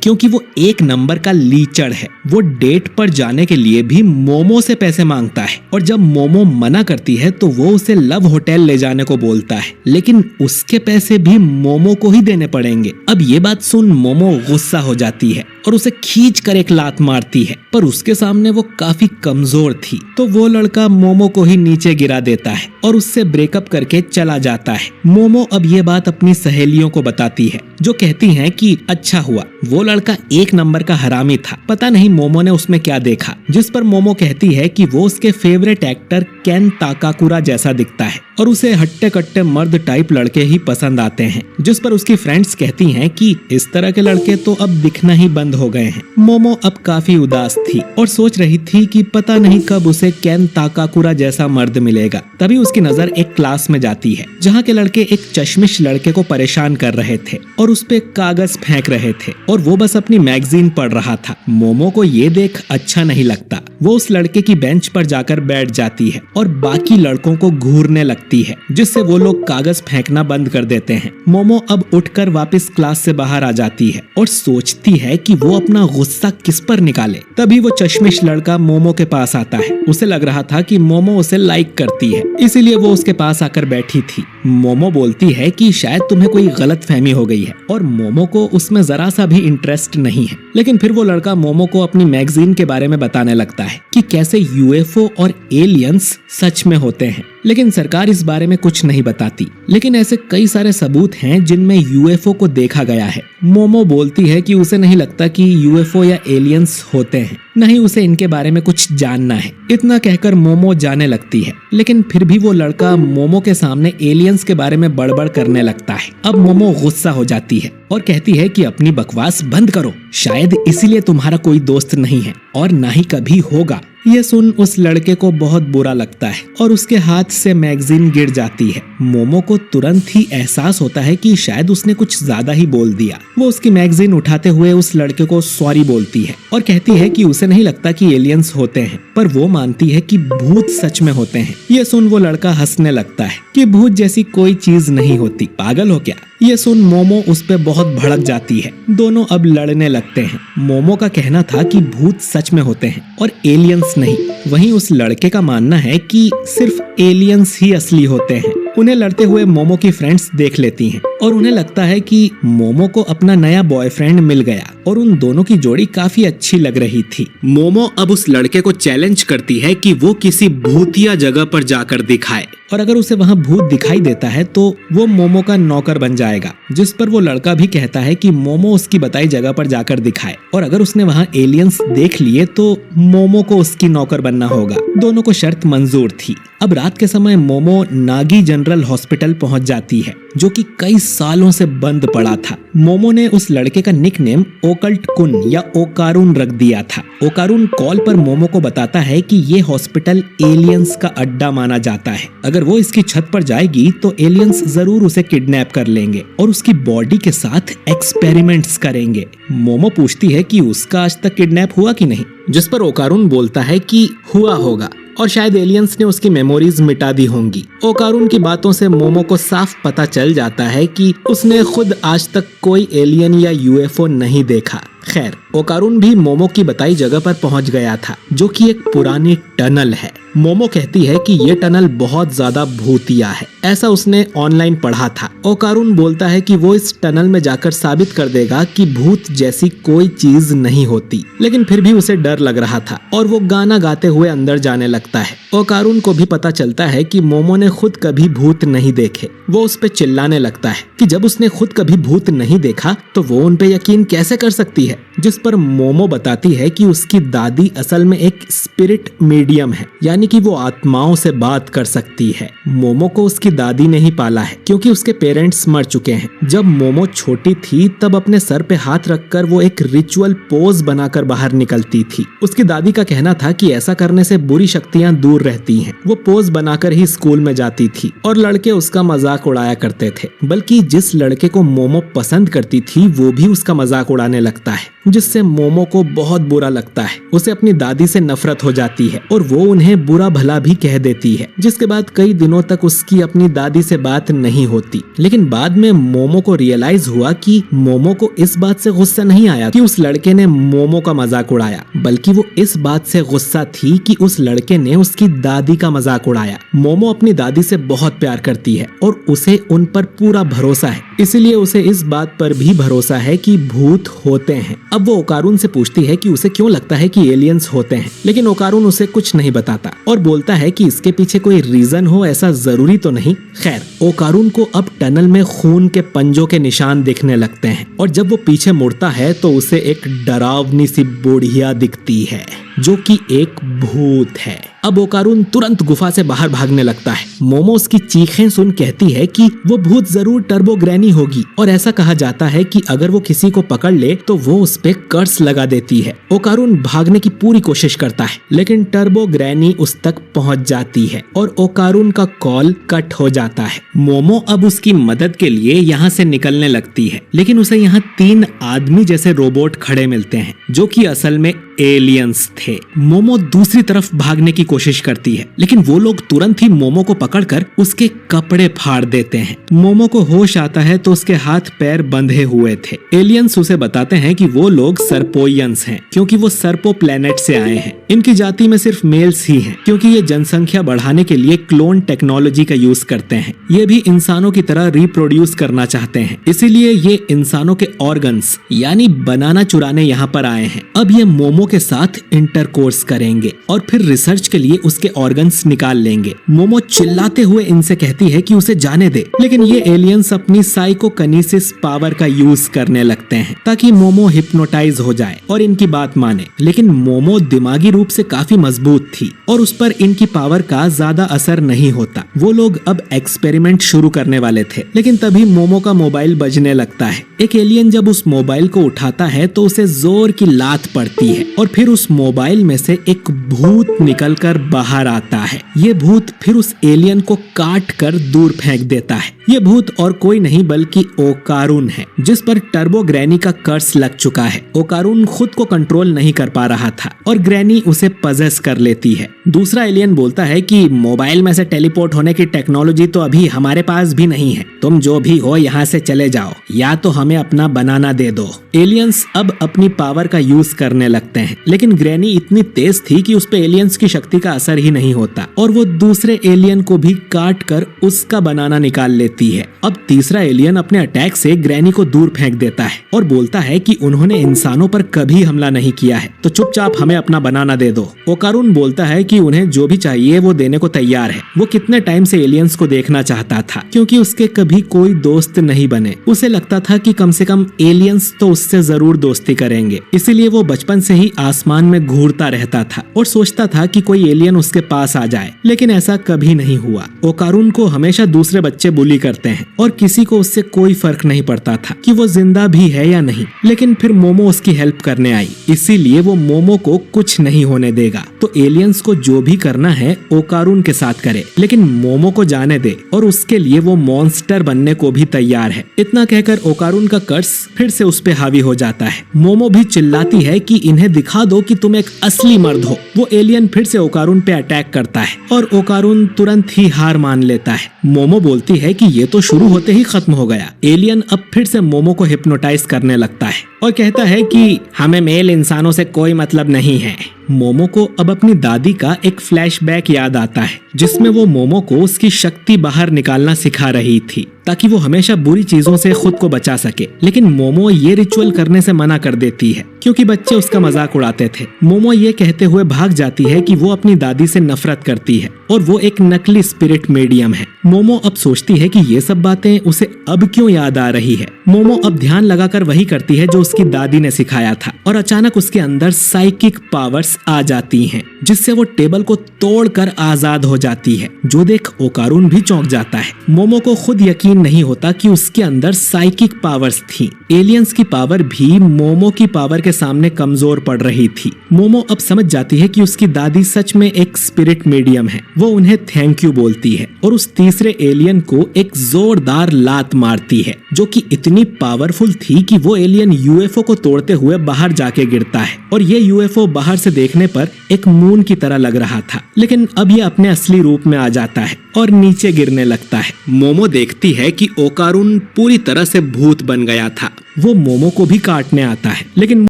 क्योंकि वो एक नंबर का लीचड़ है। वो डेट पर जाने के लिए भी मोमो से पैसे मांगता है और जब मोमो मना करती है तो वो उसे लव होटल ले जाने को बोलता है, लेकिन उसके पैसे भी मोमो को ही देने पड़ेंगे। अब ये बात सुन मोमो गुस्सा हो जाती है और उसे खींच कर एक लात मारती है, पर उसके सामने वो काफी कमजोर थी तो वो लड़का मोमो को ही नीचे गिरा देता है और उससे ब्रेकअप करके चला जाता है। मोमो अब ये बात अपनी सहेलियों को बताती है जो कहती हैं कि अच्छा हुआ वो लड़का एक नंबर का हरामी था, पता नहीं मोमो ने उसमें क्या देखा। जिस पर मोमो कहती है कि वो उसके फेवरेट एक्टर केन ताकाकुरा जैसा दिखता है और उसे हट्टे कट्टे मर्द टाइप लड़के ही पसंद आते हैं। जिस पर उसकी फ्रेंड्स कहती हैं कि इस तरह के लड़के तो अब दिखना ही बंद हो गए हैं। मोमो अब काफी उदास थी और सोच रही थी कि पता नहीं कब उसे केन ताकाकुरा जैसा मर्द मिलेगा। तभी उसकी नजर एक क्लास में जाती है जहाँ के लड़के एक चश्मिश लड़के को परेशान कर रहे थे और उस पे कागज फेंक रहे थे और वो बस अपनी मैगजीन पढ़ रहा था। मोमो को ये देख अच्छा नहीं लगता। वो उस लड़के की बेंच पर जाकर बैठ जाती है और बाकी लड़कों को घूरने लगती है, जिससे वो लोग कागज फेंकना बंद कर देते हैं। मोमो अब उठकर वापस क्लास से बाहर आ जाती है और सोचती है कि वो अपना गुस्सा किस पर निकाले। तभी वो चश्मिश लड़का मोमो के पास आता है। उसे लग रहा था कि मोमो उसे लाइक करती है, इसीलिए वो उसके पास आकर बैठी थी। मोमो बोलती है कि शायद तुम्हें कोई गलत फहमी हो गई है और मोमो को उसमें जरा सा भी इंटरेस्ट नहीं है। लेकिन फिर वो लड़का मोमो को अपनी मैगजीन के बारे में बताने लगता है कि कैसे यूएफओ और एलियंस सच में होते हैं, लेकिन सरकार इस बारे में कुछ नहीं बताती। लेकिन ऐसे कई सारे सबूत हैं जिनमें यूएफओ को देखा गया है। मोमो बोलती है कि उसे नहीं लगता कि यूएफओ या एलियंस होते हैं, नहीं उसे इनके बारे में कुछ जानना है। इतना कहकर मोमो जाने लगती है, लेकिन फिर भी वो लड़का मोमो के सामने एलियंस के बारे में बड़बड़ करने लगता है। अब मोमो गुस्सा हो जाती है और कहती है कि अपनी बकवास बंद करो, शायद इसीलिए तुम्हारा कोई दोस्त नहीं है और ना ही कभी होगा। ये सुन उस लड़के को बहुत बुरा लगता है और उसके हाथ से मैगजीन गिर जाती है। मोमो को तुरंत ही एहसास होता है कि शायद उसने कुछ ज्यादा ही बोल दिया। वो उसकी मैगजीन उठाते हुए उस लड़के को सॉरी बोलती है और कहती है कि उसे नहीं लगता कि एलियंस होते हैं, पर वो मानती है कि भूत सच में होते हैं। ये सुन वो लड़का हंसने लगता है कि भूत जैसी कोई चीज नहीं होती, पागल हो क्या। ये सुन मोमो उस पे बहुत भड़क जाती है। दोनों अब लड़ने लगते हैं। मोमो का कहना था कि भूत सच में होते हैं और एलियंस नहीं। वहीं उस लड़के का मानना है कि सिर्फ एलियंस ही असली होते हैं। उन्हें लड़ते हुए मोमो की फ्रेंड्स देख लेती हैं और उन्हें लगता है कि मोमो को अपना नया बॉयफ्रेंड मिल गया और उन दोनों की जोड़ी काफी अच्छी लग रही थी। मोमो अब उस लड़के को चैलेंज करती है कि वो किसी भूतिया जगह पर जाकर दिखाए और अगर उसे वहां भूत दिखाई देता है तो वो मोमो का नौकर बन जाएगा। जिस पर वो लड़का भी कहता है कि मोमो उसकी बताई जगह पर जाकर दिखाए और अगर उसने वहां एलियंस देख लिए तो मोमो को उसकी नौकर बनना होगा। दोनों को शर्त मंजूर थी। अब रात के समय मोमो नागी जनरल हॉस्पिटल पहुंच जाती है जो कि कई सालों से बंद पड़ा था। मोमो ने उस लड़के का निकनेम ओकल्ट कुन या ओकारून रख दिया था। ओकारून कॉल पर मोमो को बताता है कि ये हॉस्पिटल एलियंस का अड्डा माना जाता है। अगर वो इसकी छत पर जाएगी तो एलियंस जरूर उसे किडनैप कर लेंगे और उसकी बॉडी के साथ एक्सपेरिमेंट्स करेंगे। मोमो पूछती है कि उसका आज तक किडनैप हुआ कि नहीं, जिस पर ओकारून बोलता है कि हुआ होगा और शायद एलियंस ने उसकी मेमोरीज मिटा दी होंगी। ओकारून की बातों से मोमो को साफ पता चल जाता है कि उसने खुद आज तक कोई एलियन या यूएफओ नहीं देखा। खैर, ओकारून भी मोमो की बताई जगह पर पहुंच गया था जो कि एक पुरानी टनल है। मोमो कहती है कि ये टनल बहुत ज्यादा भूतिया है, ऐसा उसने ऑनलाइन पढ़ा था। ओकारून बोलता है कि वो इस टनल में जाकर साबित कर देगा कि भूत जैसी कोई चीज नहीं होती, लेकिन फिर भी उसे डर लग रहा था और वो गाना गाते हुए अंदर जाने लगता है। ओकारून को भी पता चलता है कि मोमो ने खुद कभी भूत नहीं देखे। वो उस पे चिल्लाने लगता है कि जब उसने खुद कभी भूत नहीं देखा तो वो उन पे यकीन कैसे कर सकती है। जिस पर मोमो बताती है कि उसकी दादी असल में एक स्पिरिट मीडियम है, यानी कि वो आत्माओं से बात कर सकती है। मोमो को उसकी दादी ने ही पाला है क्योंकि उसके पेरेंट्स मर चुके हैं। जब मोमो छोटी थी तब अपने सर पे हाथ रखकर वो एक रिचुअल पोज बनाकर बाहर निकलती थी। उसकी दादी का कहना था कि ऐसा करने से बुरी शक्तियां दूर रहती हैं। वो पोज बनाकर ही स्कूल में जाती थी और लड़के उसका मजाक उड़ाया करते थे, बल्कि जिस लड़के को मोमो पसंद करती थी वो भी उसका मजाक उड़ाने लगता है। जिससे मोमो को बहुत बुरा लगता है। उसे अपनी दादी से नफरत हो जाती है और वो उन्हें बुरा भला भी कह देती है, जिसके बाद कई दिनों तक उसकी अपनी दादी से बात नहीं होती। लेकिन बाद में मोमो को रियलाइज हुआ कि मोमो को इस बात से गुस्सा नहीं आया कि उस लड़के ने मोमो का मजाक उड़ाया, बल्कि वो इस बात से गुस्सा थी कि उस लड़के ने उसकी दादी का मजाक उड़ाया। मोमो अपनी दादी से बहुत प्यार करती है और उसे उन पर पूरा भरोसा है, इसलिए उसे इस बात पर भी भरोसा है कि भूत होते हैं। अब वो ओकारून से पूछती है कि उसे क्यों लगता है कि एलियंस होते हैं, लेकिन ओकारून उसे कुछ नहीं बताता और बोलता है कि इसके पीछे कोई रीजन हो ऐसा जरूरी तो नहीं। खैर, ओकारून को अब टनल में खून के पंजों के निशान दिखने लगते हैं और जब वो पीछे मुड़ता है तो उसे एक डरावनी सी बुढ़िया दिखती है जो कि एक भूत है। अब ओकारून तुरंत गुफा से बाहर भागने लगता है। मोमो उसकी चीखें सुन कहती है कि वो भूत जरूर टर्बो ग्रैनी होगी और ऐसा कहा जाता है कि अगर वो किसी को पकड़ ले तो वो उस पे कर्स लगा देती है। ओकारून भागने की पूरी कोशिश करता है, लेकिन टर्बो ग्रैनी उस तक पहुंच जाती है और ओकारून का कॉल कट हो जाता है। मोमो अब उसकी मदद के लिए यहाँ से निकलने लगती है, लेकिन उसे यहाँ 3 आदमी जैसे रोबोट खड़े मिलते हैं जो कि असल में एलियंस थे। मोमो दूसरी तरफ भागने की कोशिश करती है, लेकिन वो लोग तुरंत ही मोमो को पकड़कर उसके कपड़े फाड़ देते हैं। मोमो को होश आता है तो उसके हाथ पैर बंधे हुए थे। एलियंस उसे बताते हैं कि वो लोग सर्पोइयंस हैं, क्योंकि वो सर्पो प्लेनेट से आए हैं। इनकी जाति में सिर्फ मेल्स ही हैं, क्योंकि ये जनसंख्या बढ़ाने के लिए क्लोन टेक्नोलॉजी का यूज करते हैं। ये भी इंसानों की तरह रिप्रोड्यूस करना चाहते हैं, इसीलिए ये इंसानों के ऑर्गन्स यानी बनाना चुराने यहाँ पर आए हैं। अब ये मोमो के साथ इंटरकोर्स करेंगे और फिर रिसर्च के लिए उसके ऑर्गन्स निकाल लेंगे। मोमो चिल्लाते हुए इनसे कहती है कि उसे जाने दे, लेकिन ये एलियंस अपनी साइकोकिनेसिस पावर का यूज करने लगते हैं ताकि मोमो हिप्नोटाइज हो जाए और इनकी बात माने। लेकिन मोमो दिमागी रूप से काफी मजबूत थी और उस पर इनकी पावर का ज्यादा असर नहीं होता। वो लोग अब एक्सपेरिमेंट शुरू करने वाले थे, लेकिन तभी मोमो का मोबाइल बजने लगता है। एक एलियन जब उस मोबाइल को उठाता है तो उसे जोर की लात पड़ती है और फिर उस मोबाइल में से एक भूत निकलकर बाहर आता है। ये भूत फिर उस एलियन को काट कर दूर फेंक देता है। ये भूत और कोई नहीं बल्कि ओकारून है, जिस पर टर्बो ग्रैनी का कर्स लग चुका है। ओकारून खुद को कंट्रोल नहीं कर पा रहा था और ग्रैनी उसे पजेस कर लेती है। दूसरा एलियन बोलता है कि मोबाइल में से टेलीपोर्ट होने की टेक्नोलॉजी तो अभी हमारे पास भी नहीं है, तुम जो भी हो यहाँ से चले जाओ या तो हमें अपना बनाना दे दो। एलियंस अब अपनी पावर का यूज करने लगते हैं, लेकिन ग्रैनी इतनी तेज थी कि उस पे एलियंस की शक्ति का असर ही नहीं होता और वो दूसरे एलियन को भी काट कर उसका बनाना निकाल लेती है। अब तीसरा एलियन अपने अटैक से ग्रैनी को दूर फेंक देता है और बोलता है कि उन्होंने इंसानों पर कभी हमला नहीं किया है, तो चुपचाप हमें अपना बनाना दे दो। ओकारून बोलता है कि उन्हें जो भी चाहिए वो देने को तैयार है। वो कितने टाइम से एलियंस को देखना चाहता था, क्योंकि उसके कभी कोई दोस्त नहीं बने। उसे लगता था कि कम से कम एलियंस तो उससे जरूर दोस्ती करेंगे, इसीलिए वो बचपन से ही आसमान में घूरता रहता था और सोचता था कि कोई एलियन उसके पास आ जाए, लेकिन ऐसा कभी नहीं हुआ। ओकारून को हमेशा दूसरे बच्चे बुली करते हैं और किसी को उससे कोई फर्क नहीं पड़ता था कि वो जिंदा भी है या नहीं। लेकिन फिर मोमो उसकी हेल्प करने आई, इसीलिए वो मोमो को कुछ नहीं होने देगा। तो एलियंस को जो भी करना है ओकारून के साथ करे, लेकिन मोमो को जाने दे और उसके लिए वो मॉन्स्टर बनने को भी तैयार है। इतना कहकर ओकारून का कर्स फिर से उस पे हावी हो जाता है। मोमो भी चिल्लाती है कि इन्हें दिखा दो कि तुम एक असली मर्द हो। वो एलियन फिर से ओकारून पे अटैक करता है और ओकारून तुरंत ही हार मान लेता है। मोमो बोलती है कि ये तो शुरू होते ही खत्म हो गया। एलियन अब फिर से मोमो को हिप्नोटाइज करने लगता है और कहता है कि हमें मेल इंसानों से कोई मतलब नहीं है। मोमो को अब अपनी दादी का एक फ्लैशबैक याद आता है, जिसमें वो मोमो को उसकी शक्ति बाहर निकालना सिखा रही थी ताकि वो हमेशा बुरी चीजों से खुद को बचा सके। लेकिन मोमो ये रिचुअल करने से मना कर देती है क्योंकि बच्चे उसका मजाक उड़ाते थे। मोमो ये कहते हुए भाग जाती है कि वो अपनी दादी से नफरत करती है और वो एक नकली स्पिरिट मीडियम है। मोमो अब सोचती है कि ये सब बातें उसे अब क्यों याद आ रही है। मोमो अब ध्यान लगाकर वही करती है जो उसकी दादी ने सिखाया था और अचानक उसके अंदर साइकिक पावर्स आ जाती हैं, जिससे वो टेबल को तोड़कर आजाद हो जाती है, जो देख ओकारून भी चौंक जाता है। मोमो को खुद यकीन यकीन नहीं होता कि उसके अंदर साइकिक पावर्स थी। एलियंस की पावर भी मोमो की पावर के सामने कमजोर पड़ रही थी। मोमो अब समझ जाती है कि उसकी दादी सच में एक स्पिरिट मीडियम है। वो उन्हें थैंक यू बोलती है और उस तीसरे एलियन को एक जोरदार लात मारती है, जो कि इतनी पावरफुल थी कि वो एलियन यूएफओ को तोड़ते हुए बाहर जाके गिरता है। और ये यूएफओ बाहर से देखने पर एक मून की तरह लग रहा था, लेकिन अब ये अपने असली रूप में आ जाता है और नीचे गिरने लगता है। मोमो देखती है कि ओकारुन पूरी तरह से भूत बन गया था। वो मोमो को भी काटने आता है, लेकिन